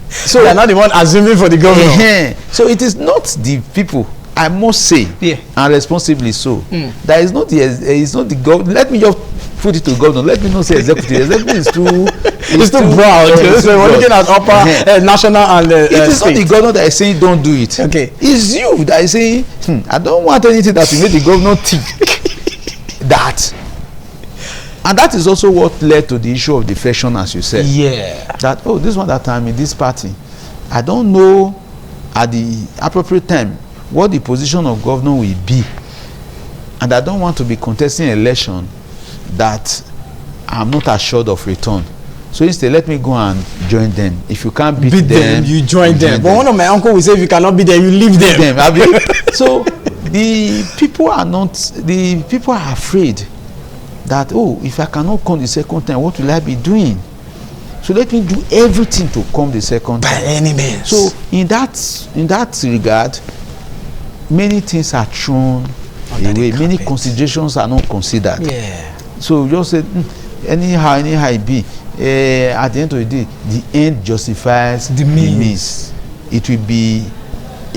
So they are not the one assuming for the governor. So it is not the people, I must say, and responsibly so. That is not the government. Let me just put it to governor. Let me not say executive. Executive is too. It's too broad. So we're looking at upper, national, and it is state. not the governor that is saying don't do it. Okay. It's you that is saying I don't want anything that will make the governor think that. And that is also what led to the issue of defection, as you said. Yeah. That, oh, this one that I'm in this party, I don't know at the appropriate time what the position of governor will be. And I don't want to be contesting an election that I'm not assured of return. So instead, let me go and join them. If you can't beat them, you join them. But one of my uncle will say, if you cannot beat them, you leave them. So the people are afraid that, oh, if I cannot come the second time, what will I be doing? So let me do everything to come the second time. By any means. So in that regard, many things are thrown away. Many considerations are not considered. Yeah. So just say, anyhow it be. At the end of the day, the end justifies the means. It will be,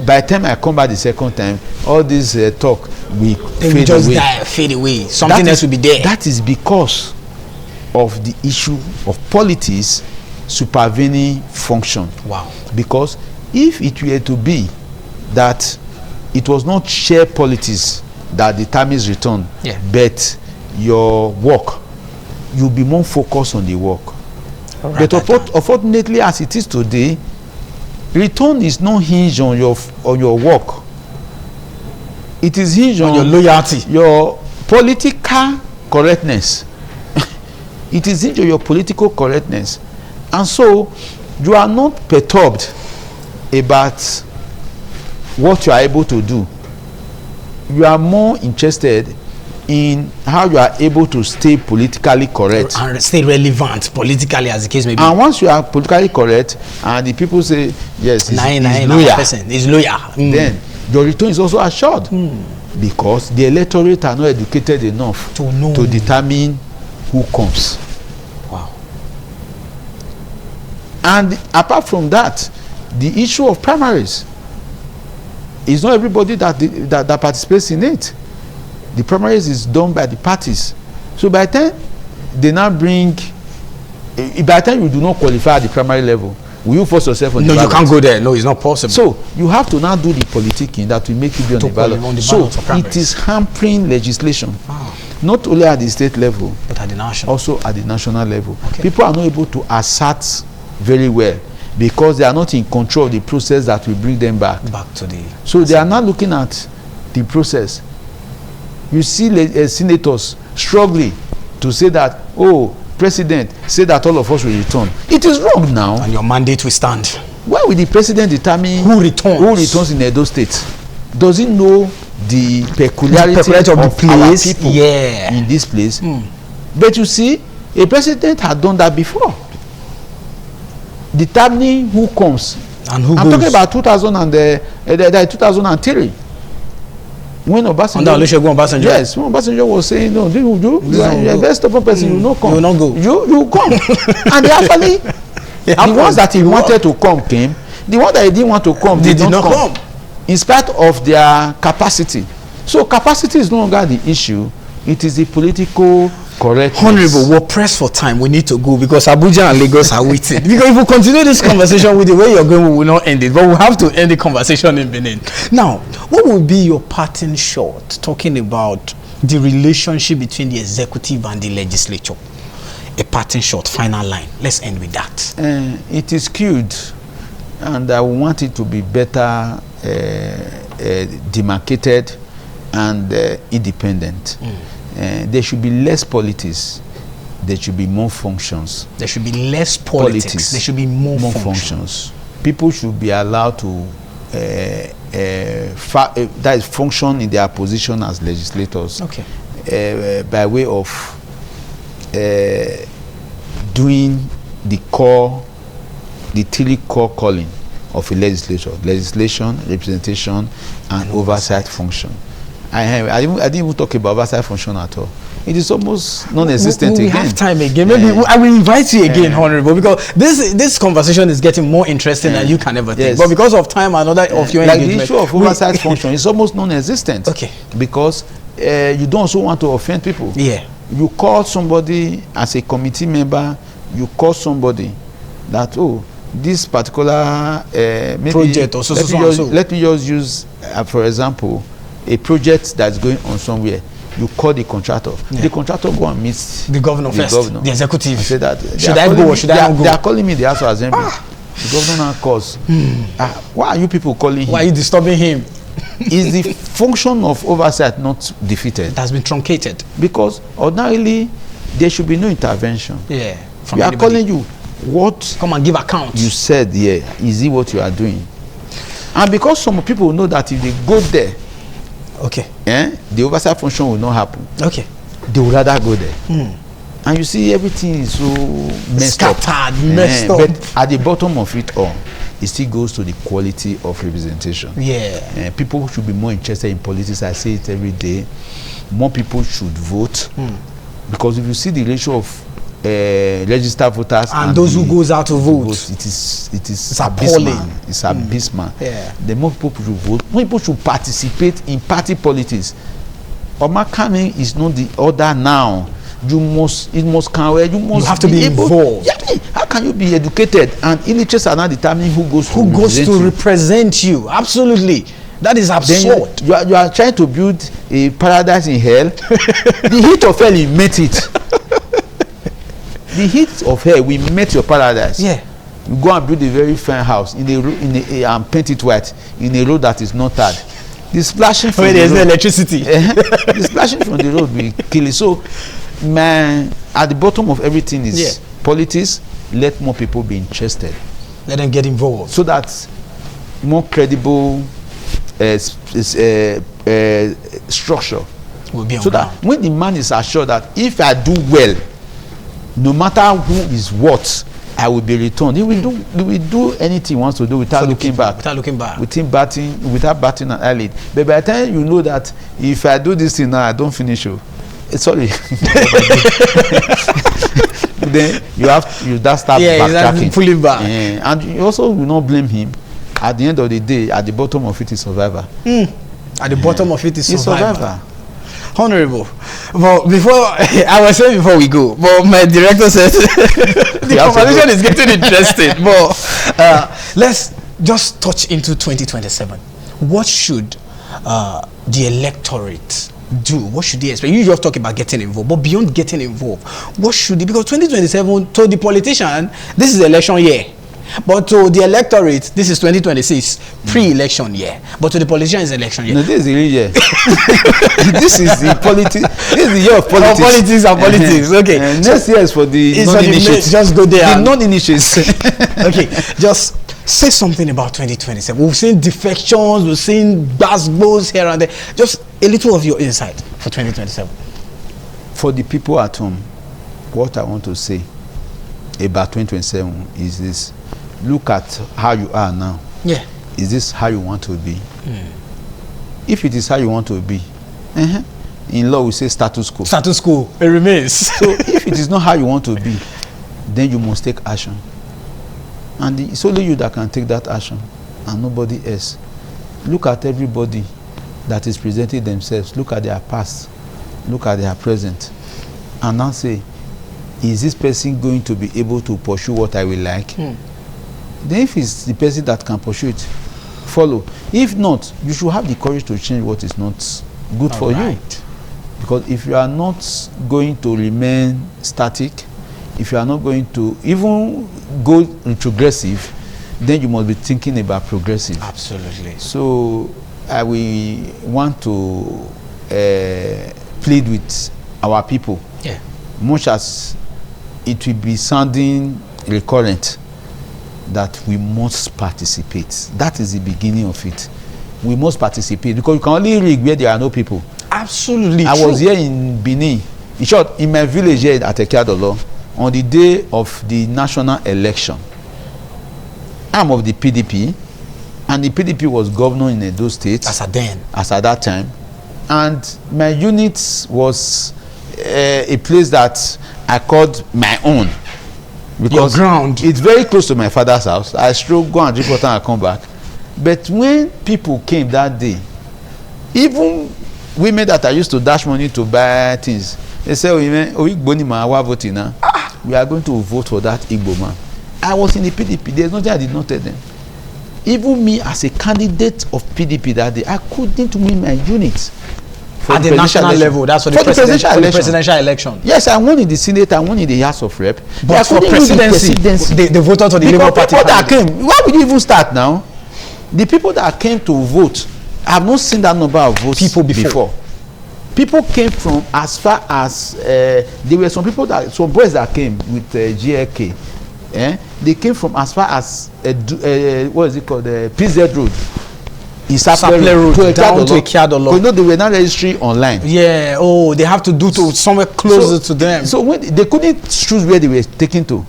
by the time I come back the second time, all this talk will fade away. Something else will be there. That is because of the issue of politics supervening function. Wow. Because if it were to be that it was not sheer politics that determines return, but your work, you'll be more focused on the work. But unfortunately, as it is today, return is not hinged on your work. It is hinged on your loyalty, your political correctness. It is hinged on your political correctness, and so you are not perturbed about what you are able to do. You are more interested in how you are able to stay politically correct and stay relevant politically, as the case may be. And once you are politically correct and the people say yes, he's loyal, then your return is also assured, because the electorate are not educated enough to determine who comes. Wow. And apart from that, the issue of primaries is not everybody that participates in it. The primaries is done by the parties. So by the time they now bring, by the time you do not qualify at the primary level, will you force yourself on the ballot? No, you can't go there. No, it's not possible. So you have to now do the politicking that will make you be on the ballot. So it is hampering legislation, not only at the state level, but at the national, also at the national level. Okay. People are not able to assert very well because they are not in control of the process that will bring them back to the. So they are not looking at the process. You see senators struggling to say that, oh, president say that all of us will return. It is wrong now. And your mandate will stand. Why will the president determine who returns in Edo State? Does he know the peculiarity of the place, people in this place? But you see, a president had done that before, determining who comes and who I'm goes. talking about 2003. When Obasanjo, yes, when Obasanjo was saying, no, you are a very stubborn person, you will not come. You will not go. You come. And they actually, the ones that he wanted to come came. The ones that he didn't want to come, they did not come. In spite of their capacity. So capacity is no longer the issue. It is the political correctness. Honorable, we're pressed for time. We need to go because Abuja and Lagos are waiting. Because if we continue this conversation with the way you're going, we will not end it. But we'll have to end the conversation in Benin. Now, what will be your parting shot talking about the relationship between the executive and the legislature? A parting shot, final line. Let's end with that. It is skewed, and I want it to be better demarcated and independent. There should be less politics. There should be more functions. There should be less politics. There should be more functions. People should be allowed to that is function in their position as legislators. Okay. By way of doing the core the three core calling of a legislature: legislation, representation, and oversight function. I didn't even talk about oversight function at all. It is almost non-existent we again. have time again. Maybe I will invite you again, Honorable, because this conversation is getting more interesting than you can ever think. But because of time and other of your like engagement, the issue of oversight function is almost non-existent. Okay. Because you don't also want to offend people. Yeah. You call somebody as a committee member. You call somebody that, oh, this particular maybe project or so. Let me just use for example a project that's going on somewhere. You call the contractor. Yeah. The contractor go and meet the governor first. The executive. Say that should I go or should I not go? They are calling me the House of Assembly. The governor now calls. Why are you people calling him? Why are you disturbing him? Is the function of oversight not defeated? It has been truncated. Because ordinarily there should be no intervention. Yeah. We are calling you. What? Come and give account. You said, yeah. Is it what you are doing? And because some people know that if they go there, okay, the oversight function will not happen. Okay, they would rather go there. And you see, everything is so messed up. Messed up. But at the bottom of it all, it still goes to the quality of representation. Yeah. People should be more interested in politics. I say it every day. More people should vote. Because if you see the ratio of registered voters and those who goes out to vote, it is appalling. It's abysmal. Yeah. The more people should vote, more people should participate in party politics. Omakami is not the order now. You have to be involved. Yeah, how can you be educated and illiterates are not determining who goes to represent you? Absolutely. That is absurd. Then you are trying to build a paradise in hell. The heat of hell, you met it. The heat of hell, we met your paradise. Yeah. You go and build a very fine house and paint it white in a road that is not tarred. The splashing from there's no electricity. The splashing from the road will kill it. So, man, at the bottom of everything is politics. Let more people be interested. Let them get involved. So that more credible structure will be on so that when the man is assured that if I do well, no matter who is what, I will be returned. He will do anything he wants to do without looking back. Without batting an eyelid. But by the time you know that if I do this thing now, I don't finish you. Sorry. Then you start backtracking. Pulling back. And you also will not blame him. At the end of the day, at the bottom of it is survivor. At the bottom of it is survivor. Honorable, well, I was saying before we go, but my director said the conversation is getting interesting. But let's just touch into 2027. What should the electorate do? What should they expect? You just talk about getting involved, but beyond getting involved, what should they? Because 2027, to the politician, this is election year. But to the electorate, this is 2026, pre-election year. But to the politician, it's election year. No, this is the real year. This is the year of politics. Politics and politics. Okay. Next year is for the non-initiates. Just go there. The non-initiates. Okay. Just say something about 2027. We've seen defections, we've seen basketballs here and there. Just a little of your insight for 2027. For the people at home, what I want to say about 2027 is this. Look at how you are now. Yeah. Is this how you want to be? If it is how you want to be, in law we say status quo. Status quo, it remains. So if it is not how you want to be, then you must take action. And it's only you that can take that action, and nobody else. Look at everybody that is presenting themselves. Look at their past. Look at their present. And now say, is this person going to be able to pursue what I will like? Then if it's the person that can pursue it, follow. If not, you should have the courage to change what is not good for you. Because if you are not going to remain static, if you are not going to even go retrogressive, then you must be thinking about progressive. Absolutely. So I will want to plead with our people. Yeah. Much as it will be sounding recurrent, that we must participate. That is the beginning of it. We must participate because you can only rig where there are no people. Absolutely. I was here in Benin, in short, in my village here at Ekiadolo, on the day of the national election. arm of the PDP, and the PDP was governor in Edo State As at that time, and my unit was a place that I called my own, because your ground. It's very close to my father's house. I stroll, go and drink water and come back. But when people came that day, even women that I used to dash money to buy things, they said, we are going to vote for that Igbo man. I was in the PDP. There's nothing I did not tell them. Even me as a candidate of PDP that day, I couldn't win my unit. At the national level, that's for the presidential election. Yes, I won in the Senate, I won in the House of Rep. But for presidency, they voted for the Labour Party. People that came, why would you even start now? The people that came to vote, I have not seen that number of votes before. People came from as far as there were some boys that came with GLK. They came from as far as what is it called, PZ Road. Saple Road down to Ekiadolo. You know, they were not registering online. Yeah. Oh, they have to do to somewhere closer to them. So when they couldn't choose where they were taken to.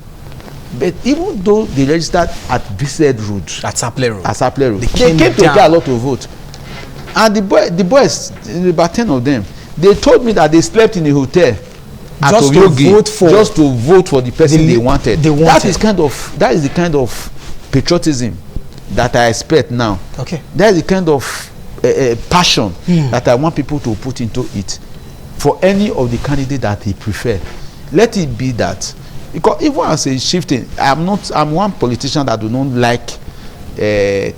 But even though they registered at PZ Road, at Saple Road, they came to get a lot of vote. And the boys, about 10 of them, they told me that they slept in a hotel just to vote for the person they wanted. That is the kind of patriotism that I expect now. Okay. That is the kind of passion that I want people to put into it for any of the candidates that they prefer. Let it be that, because even as a shifting, I'm one politician that do not like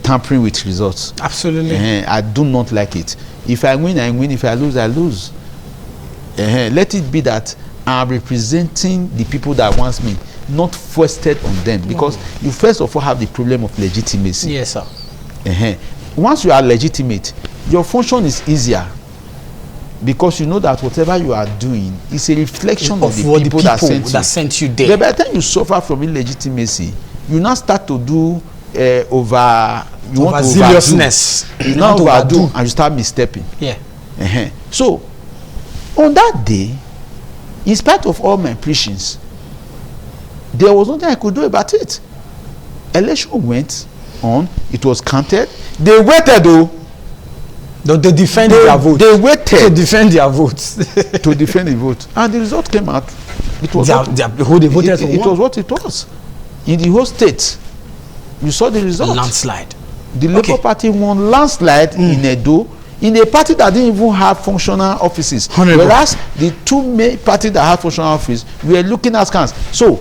tampering with results. Absolutely. I do not like it. If I win, I win. If I lose, I lose. Let it be that I'm representing the people that wants me, not foisted on them, because you first of all have the problem of legitimacy. Yes, sir. Once you are legitimate, your function is easier, because you know that whatever you are doing is a reflection of the people that sent you there. But by the time you suffer from illegitimacy, you now start to do overzealousness. You now overdo and you start misstepping. Yeah. So on that day, in spite of all my preachings, there was nothing I could do about it. Election went on. It was counted. They waited though. They defended their vote. They waited to defend their votes. to defend the vote, and the result came out. It was it was what it was. In the whole state, you saw the result. Landslide. The Labour Party won landslide in Edo, in a party that didn't even have functional offices. Whereas the two main parties that had functional offices were looking at scans. So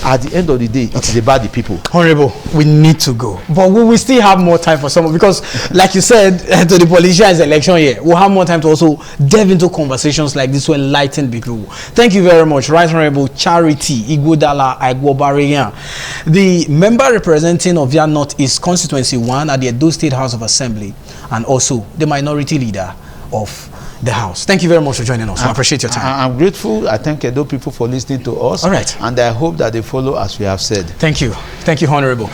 at the end of the day, it is about the people. Honorable, we need to go, but we will still have more time for some, because like you said, to the politicians election year, we'll have more time to also delve into conversations like this to enlighten people. Thank you very much, Right Honorable Charity Ighodala Aigbobareyan, the member representing Ovia North East Constituency 1 at the Edo State House of Assembly, and also the minority leader of the house. Thank you very much for joining us. I appreciate your time. I'm grateful. I thank Edo people for listening to us. All right. And I hope that they follow as we have said. Thank you. Thank you, Honorable.